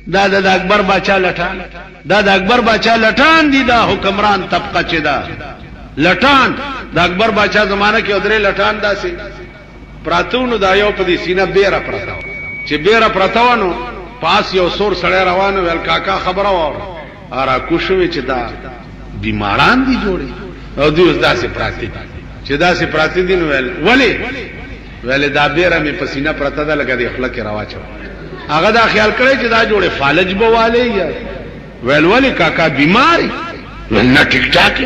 دا د اکبر بچا لټان، دا د اکبر بچا لټان دي، دا حکمران طبقه چې دا لټان د اکبر بچا زمانہ کې درې لټان داسې پراتونو، دا یو په دې سینه بیره پرتاو چې بیره پرتاونو پاس یو سور سړی روانو، ول کاکا خبره وره ارا کوشوي چې دا بیماران دي جوړي او دوی اوس داسې پراتی چې داسې پراتی دي نو ویل دا بیره می پسینه پرتا ده لګا دی خلک راواچو. هغه دا خیال کړی چې دا جوړه فالج بواله یا ویل کاکا بیماری ول نه ټیک ټاک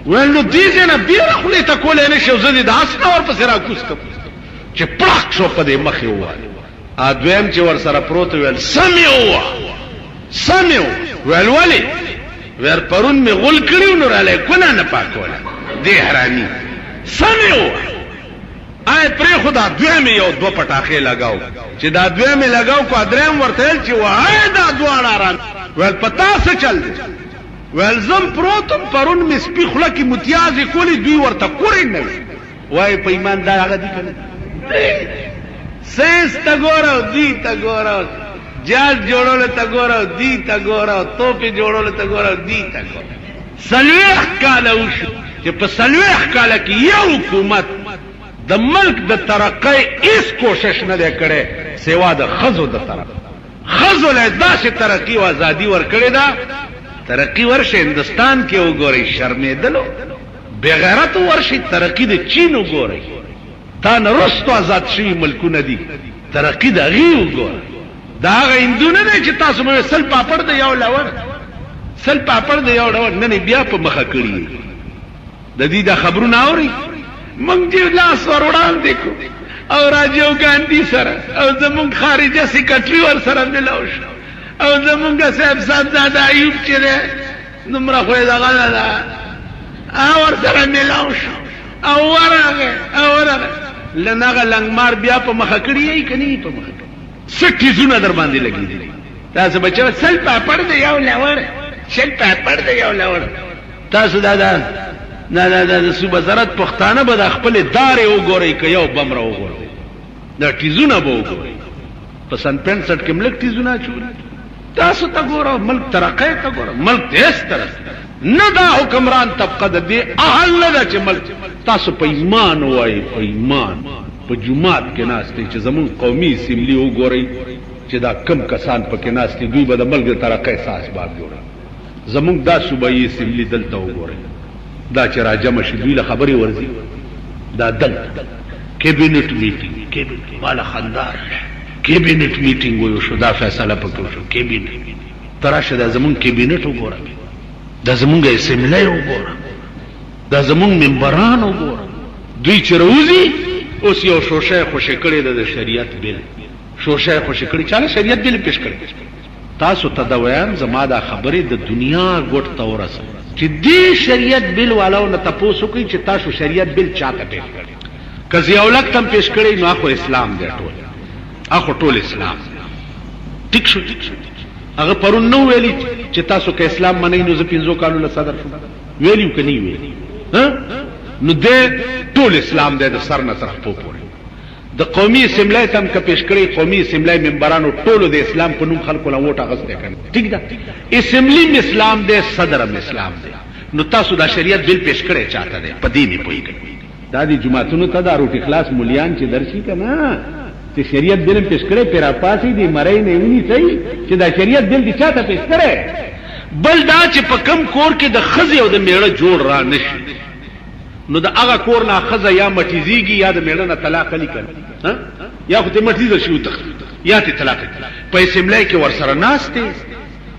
ول نو دې نه بیره خلې ته کولې نه شو زدي دا اسنه ور پسې را کوست چې پړق شو په دې مخې واله. ا دویم چې ور سره پروت ویل سميو ور پرون می غول کړیو نو را لې کونه نه پاکوله دې حرامي سميو آی پرې خدا دوی می یو دو پټاخې لگاو چې دا دوی می لگاو کو دریم ورته چې وای دا دواړه را ول پتا څه چل دي ول زم پروتم پرون می سپی خله کی متیاز کولی دوی ورته کورې نه وای په ایمان دا هغه دي کنه سیس تا ګورو دی تا ګورو جاز جوړول تا ګورو دی تا ګورو توپی جوړول تا ګورو دی تا ګورو سلوخ کاله وشو چې په سلوخ کاله کې یو حکومت د ملک د ترقی اس کوشش نه کړي سوا د خزو د طرف. خزو له داسې ترقی او ازادي ور کړی دا ترقی ورشه هندستان کې وګورئ شرمېدلو بغیرت ورشي ترقی د چین وګورئ تا نرستو آزاد شوی ملکونه دي ترقی د غي وګورئ دا هندونه نه چې تاسو مې سل پاپړ د یو لور سل پاپړ د یو لور نه بیا په مخه کړی د دې د خبرونه اوري منگ جو لاس وروڑان دیکھو او راجیو گاندھی سر او زمونگ خارجہ سیکرٹری ور سر ملاوش او زمونگ صاحب زادہ ایوب چرے نمرا خوی دا غلا دا اور سر ملاوش او ورغه لناغه لنگمار بیا په مخکړی ای کني په مخکړی سټی زونه در باندې لګی دي تاسو بچو سل پاپړ دی یو لور شل پاپړ دی یو لور تاسو دا نه د صوبه زرت پښتانه به د خپل دارې وګورئ که یو بم را وګورئ دا ټیزونه به وګورئ په سن 65 کې ملک ټیزونه چول تاسو ته ګورئ ملک ترقی ته ګورئ ملک دیس طرف نه دا حکمران طبقه د دې اهل نه ده چې ملک تاسو په ایمان وایي په ایمان په جماعت کې ناستئ چې زمون قومي اسمبلی وګورئ چې دا کم کسان پکې ناستي دوی به د ملک د ترقی اساس باب جوړه زمون دا صوبایي اسمبلی دلته وګورئ دا چې راجم شي دوی له خبري ورزي دا دل کابینټ میټینګ کابینټ والا خندار کابینټ میټینګ وو شو دا فیصله پکې شو کابینټ تراشه دا زمون کابینټ وګوره دا زمونږه اسمبلی وګوره دا زمون منبران وګوره دوی چې روزي اوس یو شوشه خوشی کړي د شریعت بیل شوشه خوشی کړي چاله شریعت بیل پیش کړي تاسو ته دا ویان زما دا خبره د دنیا ګټ تورسه چې دې شریعت بیل والو نه تاسو کوي چې تاسو شریعت بیل چاته پیش کړي کزي اولک تم پیش کړي نو اخو اسلام دی ټول اسلام ټیک شو هغه پرون نو ویلي چې تاسو که اسلام منئ نو زه 15 کالو له صدر شم ویلیو کني ویلی نو دې ټول اسلام دی د سر نه تر خپل پورې د قومي اسمبلی تم که پیش کړي قومي اسمبلی ممبرانو ټولو د اسلام په نوم خلکو له ووټ اغسته کړي ٹھیک ده اسمبلی اسلام دی صدر اسلام دی نو تاسو دا شریعت بیل پیش کړي چاته دی په دې نه پويږي دا د جماعتونو ته دا روټي خلاص مليان چې درشي کنه چې شریعت بیل پیش کړي پیرا پاسي دی مړی نه ونی صحیح چې دا شریعت بیل دي چاته پیش کړي بل دا چې په کم کور کې د خزي او د میړه جوړ را نشي نو دا هغه کور نه خزه یا مټیزيږي یا د میړه نه طلاق لیکل ها یا خو ته مټیزه شو ته یا ته طلاق په اسمبلی کې ورسره ناشته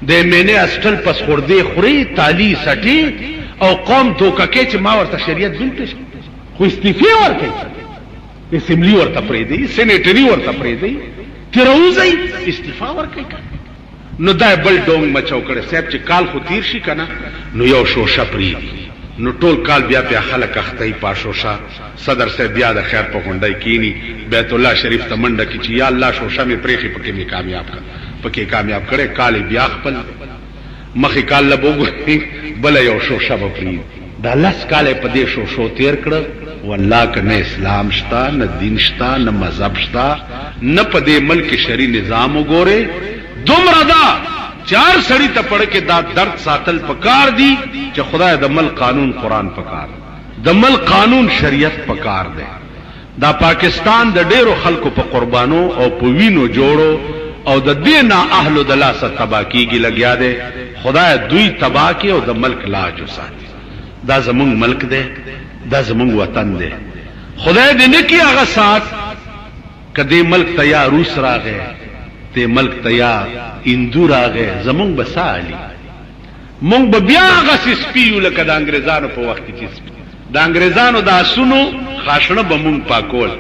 د مینه استل پس خوردې خوري تالی سټي او قوم دوکه چې ما ورته شریعت بیل پیش خو استعفی ورکړي اسمبلی ورته پرې دی سېنیټری ورته پرې دی تروزي استعفا ورکړي نو دا بل ډونګ مچو کړي صاحب چې کال خو تیر شي کنه نو یو شوشه پرې نو ټول کال بیا په خلک اخته پاشوشا صدر صاحب بیا د خیر په غونډه کینی بیت الله شریف ته منډه کی چې یا الله شوشه می پرېخي پکې می کامیاب کړي کال بیا خپل مخې کال لبوګ بل یو شوشه وپری دا لاس کال په دې شوشو تیر کړ والله کنه اسلام شتا نه دین شتا نه مذهب شتا نه په دې ملک شری نظام وګوره دومره دا چار سړی ته پړ کې دا درد ساتل پکار دی چې خدای د ملک قانون قرآن پکار د ملک قانون شریعت پکار دی. دا پاکستان د ډیرو خلکو په قربانو او په وینو جوړو او د دینه اهل د لاسه تبا کیږي لګیا دی. خدای دوی تبا کی او د ملک لاج وساتي. دا زمونږ ملک دی، دا زمونږ وطن دی. خدای دې نه کی هغه سات کدی ملک ته یا روس راغی ته ملک ته یا هندو راغی زمونږ بسالي مونږ به بیا هغه سپیو لکه د انګريزانو په وخت کې د انګريزانو د اسونو خاصنه به مونږ پاکول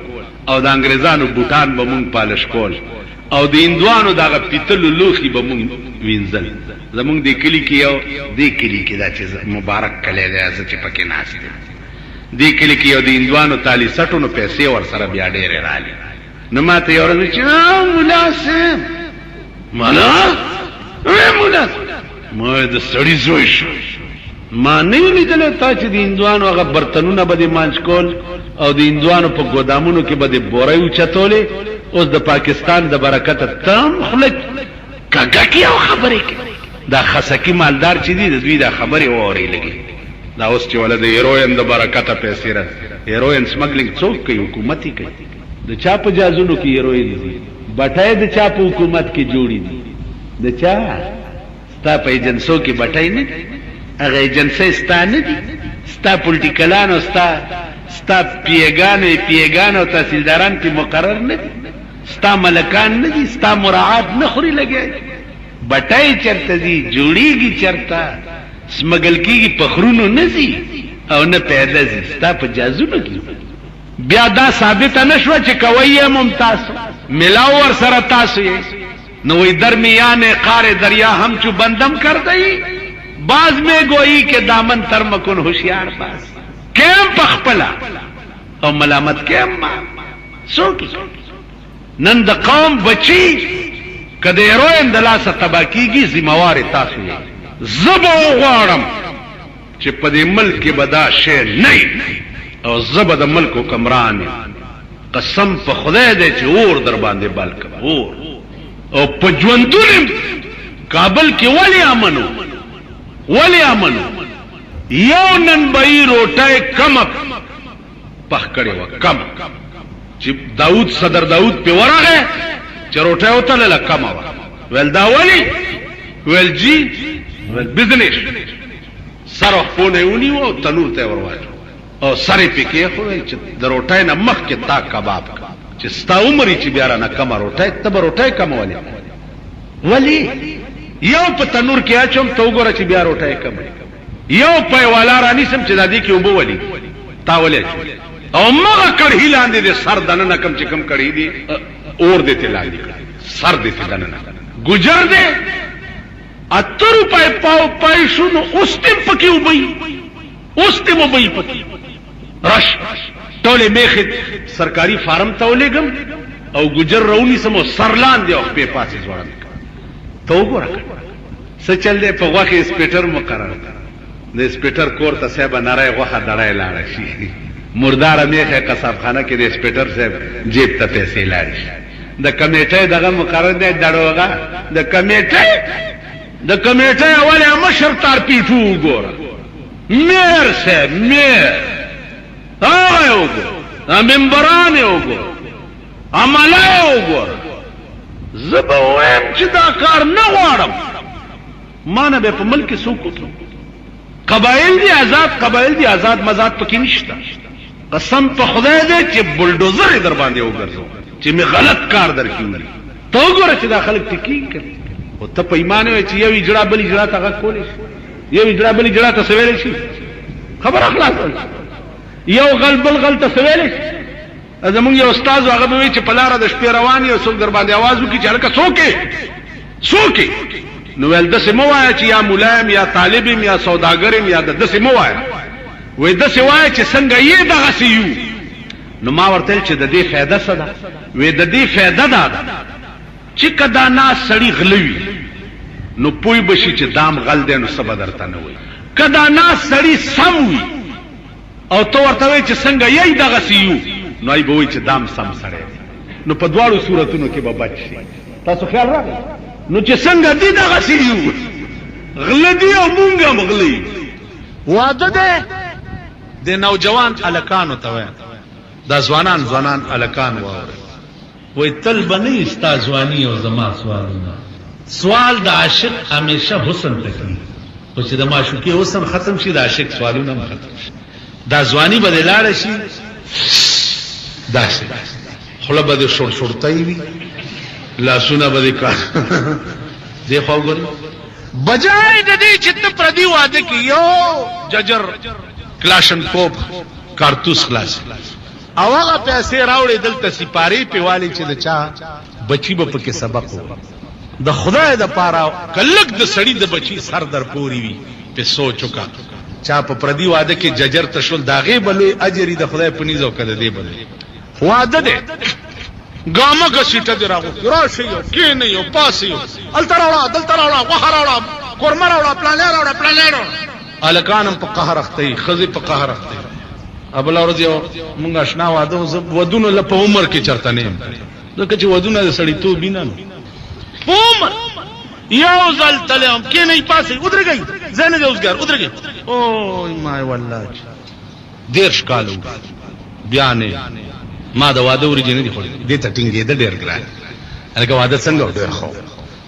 او د انګريزانو بوټان به مونږ پالش کول او د هندوانو دغه پیتلو لوخي به مونږ وینځل. زمونږ د کلی کې یو د کلی کې دا چې مبارک کلی دی چې پکې ناس دي د کلی کې یو د هندوانو تالی سټونو پیسې ور سره بیا ډېرې رالي. نو ماته یو ورځ چې مناسب مالا مناسب ما د سړی زوی شو ما نه لیدل تا چې د هندوانو هغه برتنونه به مانچ کول او د هندوانو په ګودامونو کې به د بورې اوچتولې. اوس د پاکستان د برکت تام خلک کګکی او خبرې کوي. دا خسکی مالدار چې دي د دوی دا خبرې ووري لګي. دا اوس چې ولده هیروین د برکت پیسې را هیروین سمګلینګ څوک کوي؟ حکومت کوي. د چا په جازونو کې هیروین دي؟ بټای د چا په حکومت کې جوړی دي؟ د چا ستا په ایجنسو کې بټای نه دي؟ هغه ایجنسی ستا نه دي؟ ستا پولیټیکلانو ستا پیګان او تحصیلداران کې مقرر نه دي؟ ستا ملکان نه دي؟ ستا مراعات نه خوري لګي؟ بټای چرته دي؟ جوړیږي چرته؟ سمګل کېږي په خرونو نه دي او نه پیدا دي ستا په جازونو کې. بیا دا ثابت نشو چې کوي ممتاز ملاو ور سره تاسو یې نو وی درمیان قار دریا ہم چو بندم کر دئی باز میں گوئی کے دامن تر مکن ہوشیار باز کیم پخپلا او ملامت کیم ما سوکی نند قوم بچی کدے روین دلاسا تبا کیگی زموار تاسو یې زبا غوارم چې پدې ملک بدا شی نه او زبا د ملک حکمران قسم په خدای دې چې اور در باندې بلک اور او په ژوندون کابل کې ولی امنو یو نن بای روټه کم پخ کړي و کم چې داود صدر داود په ورغه چې روټه وته له کم ول دا ولی ول جی ول بزنس سره په نه ونی او تنور ته ورواچو او سره پکې خو چې د روټه نه مخ کې تا کباب چې ستا عمرې چې بیا نه کم روټه ته روټه کم ولی یو په تنور کې اچوم تو ګوره چې بیا روټه کم یو په والا رانی سم چې دادی کې وبو ولی تا ولې او مغه کړي لاندې دې سر دنه نه کم چې کم کړي دي اور دې ته لاندې سر دې ته دنه گجر دې اتر په پاو پای شنو اوس تم پکې وبې اوس تم وبې پکې رش ټوله میخه سرکاري فارم ته ولېګم او گجر رونی سمو سرلان دی او په پاسې ځوړم تو وګوره څه چل دی په واخې سپیټر مقرر د سپیټر کور ته صاحب نارای غوخه دړای لاړ شي مردار میخه قصاب خانه کې د سپیټر صاحب جیب ته پیسې لاړ شي د کمیټې دغه مقرر دی دړوغه د کمیټې اوله مشر تار پیټو وګوره میر صاحب میر هغه وګوره منبران وګوره عمله وګوره زبا ویم چې دا کار نه غواړم ما نه به په ملک سوق قبایل دی آزاد مزاد پکې نشته قسم په خدای دې چې بلډوزر در باندې وګرځو چې می غلط کار درکېږي تو وګوره چې دا خلک ټکی کوي او ته په ایمان وي چې یو اجرا بل اجرا ته کولې یو اجرا بل اجرا ته سویل شي خبر اخلاص یو غل ته سویل شي زمونږ یو استاد هغه به چې په لار د شپې روان یو څوک در باندې आवाज وکړي چې هلکه څوک نو ول د سمو وای چې یا ملایم یا طالبم یا سوداګرم یا د سمو وای وې د سوای چې څنګه یې دغه سيو نو ما ورته چې د دې فائدہ څه ده وې د دې فائدہ ده چې کدا نا سړی غلوي نو پوي بشي چې دام غل دې نو سبا درته نه وي کدا نا سړی سم وي او تو ورته چې څنګه یې دغه سيو نو ای به وي چې دام سم سره نو په دواړو صورتونو کې به بچ شي تاسو خیال راغی نو چې څنګه دي دغسې یو غله دي او مونږ هم غلي. واده دی د نوجوان هلکانو ته وایم، دا ځوانان هلکان واورئ، وایي تل به نه ستا ځواني او زما سوالونه. سوال د عاشق همیشه حسن ته کوي، خو چې د معشوقې حسن ختم شي د عاشق سوالونه هم ختم شي. دا ځواني به دې لاړه شي داسې خوله به دې شړشړتۍ وي، لاسونه به دې کار دې خوا وګورې. بجای د دې چې ته پردي واده کې یو ججر کلاشنکوف کارتوس خلاص او هغه پیسې راوړې دلته سپارې پې والي چې د چا بچي به پکې سبق و. د خدای د پاره کلک د سړي د بچي سر در پوري وي په سوچ وکړه چا په پردي واده کې ججر تشول داغه بلوي اجري د خدای په نيزو کده دی بلوي. واده ده ګامه کا سیټه دی راغو راشي یو کې نه یو پاس یو التراوړه دلتراوړه وهراوړه کورمراوړه پلانراوړه الکانم په قهر اخته خزي په قهر اخته. ابل اورځ یو مونږ آشنا واده ودونه ل په عمر کې چرته نه ځکه چې ودونه د سړی تو بینه نو عمر یو ځل تلم کې نه پاسه ودرګي زنه د اوسګر ودرګي او ما والله دیرش کالو بیانې ما د واده ورجنې دی خو دې ته ټینګې د ډېر ګران هغه واده څنګه ډېر خو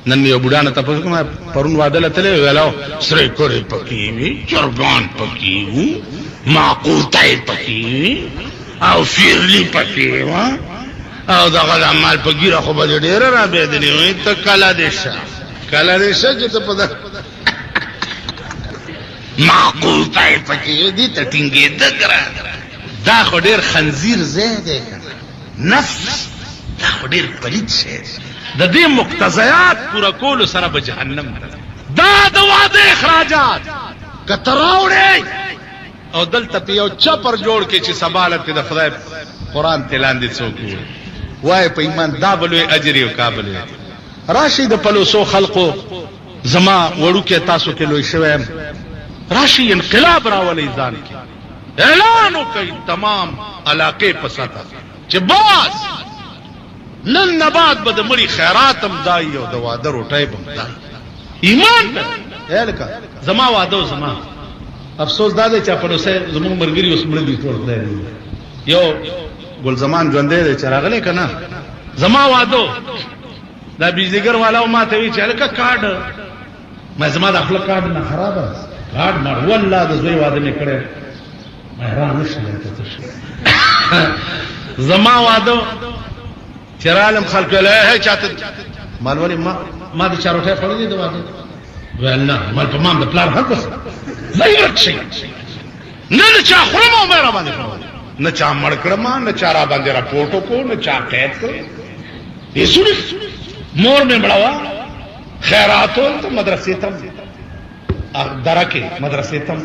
نن یو بډانه تاسو کوم پرون واده لته ویلاو سره کورې پکې وي چرګان پکې وو معقوتای پکې او فیرلی پکې وا او دغه عمل پکې خو به ډېر را به دي وي ته کلا دیشه چې ته په معقوتای پکې دي ته ټینګې د ګران دا خو ډېر خنزیر زیاده نفس دا خو ډېر پلید شی د دې مقتضیات پورا کول سره به جهنم دا د واده اخراجات کتراوړې او دلته په یو چپر جوړ کې چې سبالت د خدای قران تلاندې څوک وای په ایمان دا بلوي اجر او قابل راشي د پلوسو خلقو زما وړو کې تاسو کې لوي شوم راشي انقلاب راولي ځان کې اعلان وکړي تمام علاقې په سطح چې بس نن نبات به د مړي خیرات هم دای او د واده روټۍ به دای ایمان الکا زما واده زما افسوس دا دی چې په لوسه زموږ مرګري اوس مړ دي ټول دی یو ګل زمان ژوندې دی چې راغلی کنه زما واده دا بجلیګر والا ما ته وی چې الکا کارډ ما زما د خپل کارډ نه خراب کارډ مر والله د زوی واده مې کړی حیران نشم ته زما واده چرالم خلق له چاته مالوري ما د چاروټه خوري دي د واده ولنه مال په مام د پلان حق زایرک شي نه چا خرمو مې را باندې نه چا مړ کړم نه چا را باندې را پورټو کو نه چا قید کړ یسو مور مې مړوا خیراتو ته مدرسې ته درکه مدرسې ته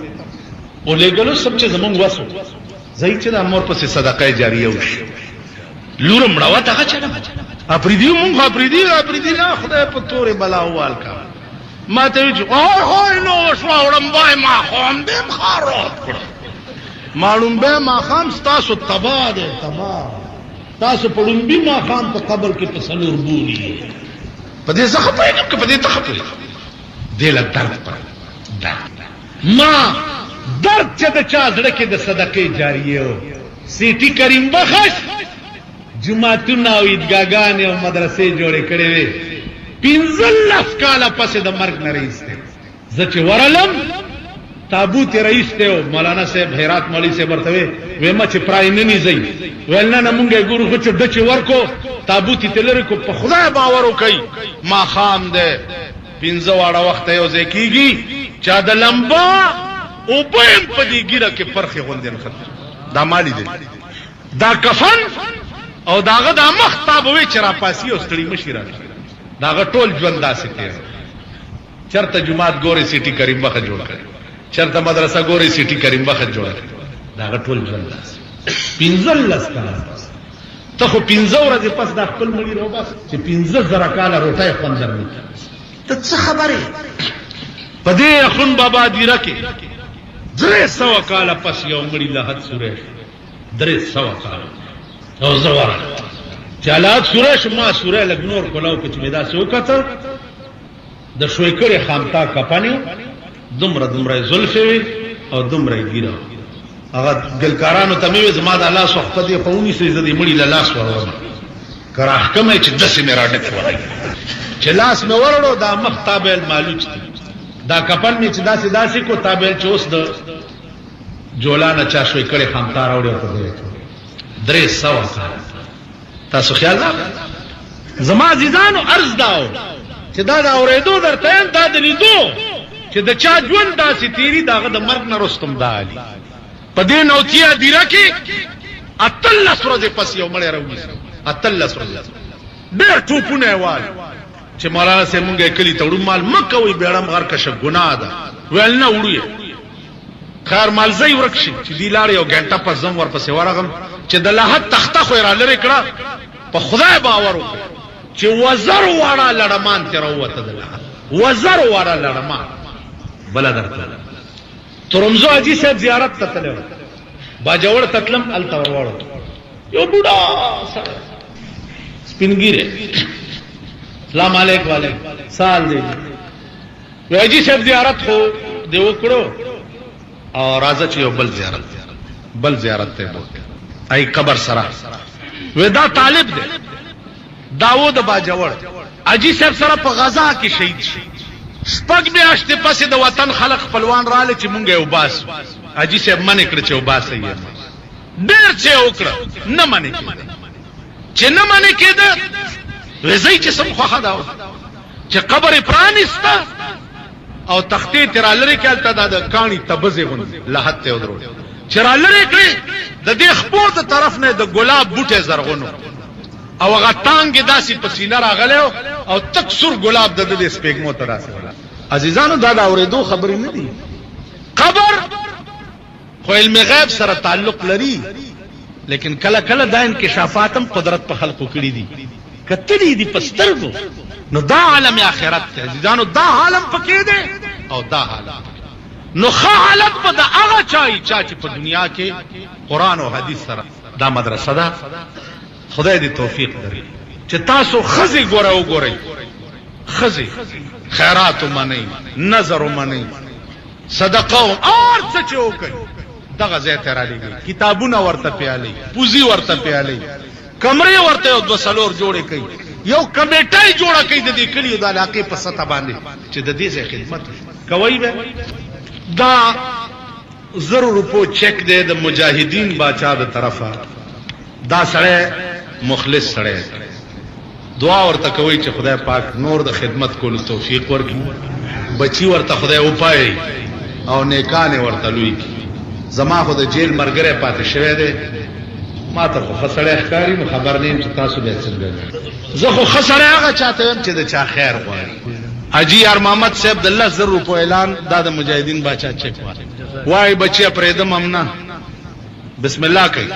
ولګلو سب چې زمونږ واسو زئی چې د امر په صدقه جاریه وشي لورم مړوا ته چا اپریدی مونږه اپریدی نه خدای په تورې بلا وال کا ما ته چې اوه نو شو وړم وای ما خام دې خارات کړ معلوم به ما خام تاسو تبا دې تبا تاسو پړم به ما خام په قبر کې په سلور بولی په دې څه خپه نه په دې ته خپه دې له درد پر دا ما درد چې د چا زړه کې د صدقې جاریه و سیټي کریم بخش جمعتونه او عیدګاګانې او مدرسې جوړې کړې وې 15 کاله پسې د مرګ نه رئیسته زه چې ورلم تابوت رئیس ته مولانا صاحب هرات مولوی صاحب ورته وې ما چې پرای نه نيځي ول نه مونږه ګورو خو چې ډچ ورکو تابوت تلری کو په خدای باور وکي ما خام ده 15 واړه وخت یو ځکیږي چا د لمبا او په دې ګیره کې پرخه غوندن خط دا مالی دي دا کفن او داغه د مختاب وی چر پاسی او ستړي مشي راځي داغه ټول ژوند داسې کړي چرته جمعات ګوري سیټي کریم بخ جوړ کړي چرته مدرسه ګوري سیټي کریم بخ جوړ کړي داغه ټول ژوند داسې 15 کاله ته خو 15 ورځې پس د خپل مړي رو بس چې 15 کاله روټه خوندر نه ته څه خبره پدې اخون بابا دی راکې 300 کاله پس یو مړي له حد سورې 300 کاله او زوار چالات سورې ما سورې لګنور کولاو کې چې دا سو کته د شوي کړي خامتا کپنیو دومره زلفې او دومره ګیره هغه ګلکارانو ته مې زما د الله صحبت یې پهونی سي زدي مړي له لاس ورو کړه احکام چې دسه مې راډک وای چې لاس مې ورړو دا مخ تابل مالوچ دا کپن مې چې داسې کو تابل چې اوس د جولانه چا شوي کړي خامتا راوړو ته 300 تاسو خیال زما عزیزانو عرض داو چې دا اورېدو درته دا د لیدو چې د چا ژوند داسې تیری داغه د مرګ نه رستم دا علي په دې نوتیا دیره کې اتلس ورځې پس یو مړی راوځي اتلس ورځې ډېر ټوپونه وای چې مولانا سي مونږه کلی تړو مال مکه وي بیړم غر کشه ګناه ده ویل نه وړي خیر مال زئی ورکشي چې دی لار یو غنټه پس زم ورپسې ورغم چې د الله تخته خو را لری کړه په خدای باور وکړه چې وزر واړه لړمان تر وته ده وزر واړه لړمان بل درته ترمزو حاجی صاحب زیارت ته تلو باجوړ تتلم ال تورواړو یو بوډا سپینګیره السلام علیکم وعلیکم سال دی حاجی صاحب زیارت خو دی وکړو او راځه چې یو بل زیارت ته وکړه ای قبر سره ودا طالب دی داوود باجوړ حاجی صاحب سره په غزا کې شهید شي شپږ میاشتې پسې د وطن خلق خپلوان رااله چې مونږه یو باس حاجی صاحب منې کړ چې یو باس یې ډېر چې وکړه نه منې چې نه منې کېده وځي چې سم خو دا چې قبر پرانستا او تختې تر لری کېلته د کانی تبزه غون لحد ته ودرو چې را لری کړي د دې خپور د طرف نه د ګلاب بوټه زرغونو او هغه ټانګ داسې پسینه راغلو او تک سور ګلاب د دې سپېګمو ته راسي عزیزانو دا اورېدو خبرې نه دي قبر خو علم غیب سره تعلق لري لیکن کله کله دا انکشافاتم قدرت په خلقو کړی دي کتلی دي پسترګو نو دا عالم آخرت ته عزیزانو دا عالم پکې دی او دا عالم نو ښه حالت په دا هغه چا چې په دنیا کې قران او حدیث سره دا مدرسه ده خدای دې توفیق درکړي چې تاسو خزي ګورئ خزي خیرات ومنئ نظر ومنئ صدقه اور څه چوکئ دغه ځای ته را لګي کتابونه ورته پیالي پوزي ورته پیالي کمرې ورته او 2 جوړې کوي یو کمیټای جوړه کوي د دې کلیو د علاقې په سطح باندې چې د دې ځای خدمت کوي به دا 0 روپو چیک دی د مجاهدین باچا د طرفه دا سره مخلص سره دعا ورته کوي چې خدای پاک نور د خدمت کولو توفیق ورکړي بچي ورته خدای وپای او نیکانه ورته لوي زما خو د جیل مرګره پاتې شوی دی ما ته خو خسړې ښکاری نو خبر نیم چې تاسو به څنګه زه خو خسړې هغه چاته چې د چا خیر غواړي حاجی ار محمد صاحب د 10 روپو اعلان د مجاهدین باچا چک وای بچي پرېدم امنا بسم الله کوي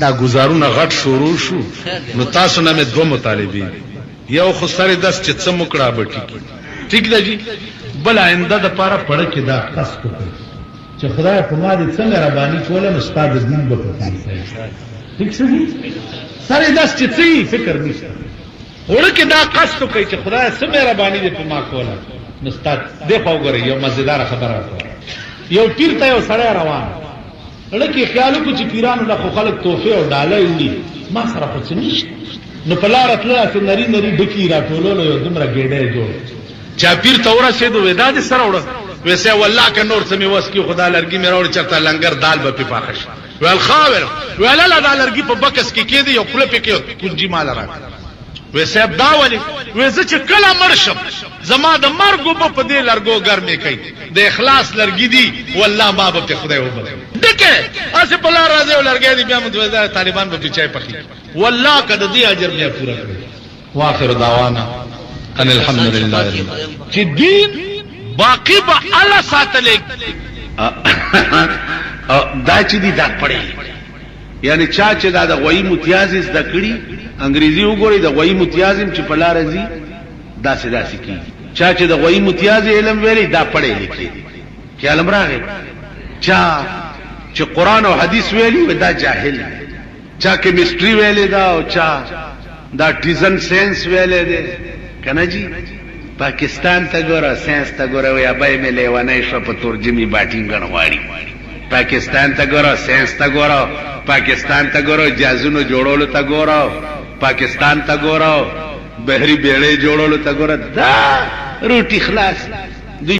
دا گزارونه غټ شروع شو نو تاسو نه مې 2 مطالبه یو خو سره 10 چې څه مکړه بټی ٹھیک ده جی بل آینده د پاره پړه کې دا قصد کوي چې خدای په ما دې څنګه ربانی کوله استاد دین به پاتې ٹھیک څه سره 10 چې څه فکر نشته ورکه دا قصد کوي چې خدای څنګه ربانی دې په ما کوله استاد دې په وګورئ یو مزیدار خبره یو پیر ته یو سره روان لکه خیالو کو چې پیرانو له خلک توفه او ډالۍ وړي ما سره پڅ نشته نو په لار اتله چې نری ډکی راټولول یو دمره ګډه جوړ چا پیر تورا شه دوه وداد سره وړ ویسه والله ک نور سمي وس کی خدا لرګي مې راوړ چرته لنګر دال به په پاخش ول خاور ولا لا دا لرګي په بکس کې کېدی یو خپل په کې کنجي مال را ویسه دا ولی ویسه چې کله مرشم زما د مرګ په دې لرګو ګرمه کوي د اخلاص لرګي دي والله ما به خدای وبد دکه اسه په لار راځي ولرګي دي بیا متوازه طالبان به چای پخې والله کده دې اجر بیا پورا کړی واخر دعوانا ان الحمد لله چې دین باقی به الله ساتلې دا چې دي دا پړې یعنی چا چې دا د غوي متیاز زده کړی انګریزي وګوري د غوي متیازم چې په لار راځي داسې کی چا چې د غوي متیاز علم ویلي دا پړې لیکي خیال امراغه چا چې قران او حديث ویلي دا جاهل چا کیمستري ویلي دا او چا دا ډیزاین ساينس ویلي دي کنه جی پاکستان ته ګوره ساينس ته ګوره وي ابای مې لیوانای شو په ترجمه باټینګن غواړي پاکستان ته ګوره ساينس ته ګوره پاکستان ته ګوره جازونو جوړولو ته ګوره پاکستان ته ګوره بحری بیړې جوړولو ته ګوره دا روټي خلاص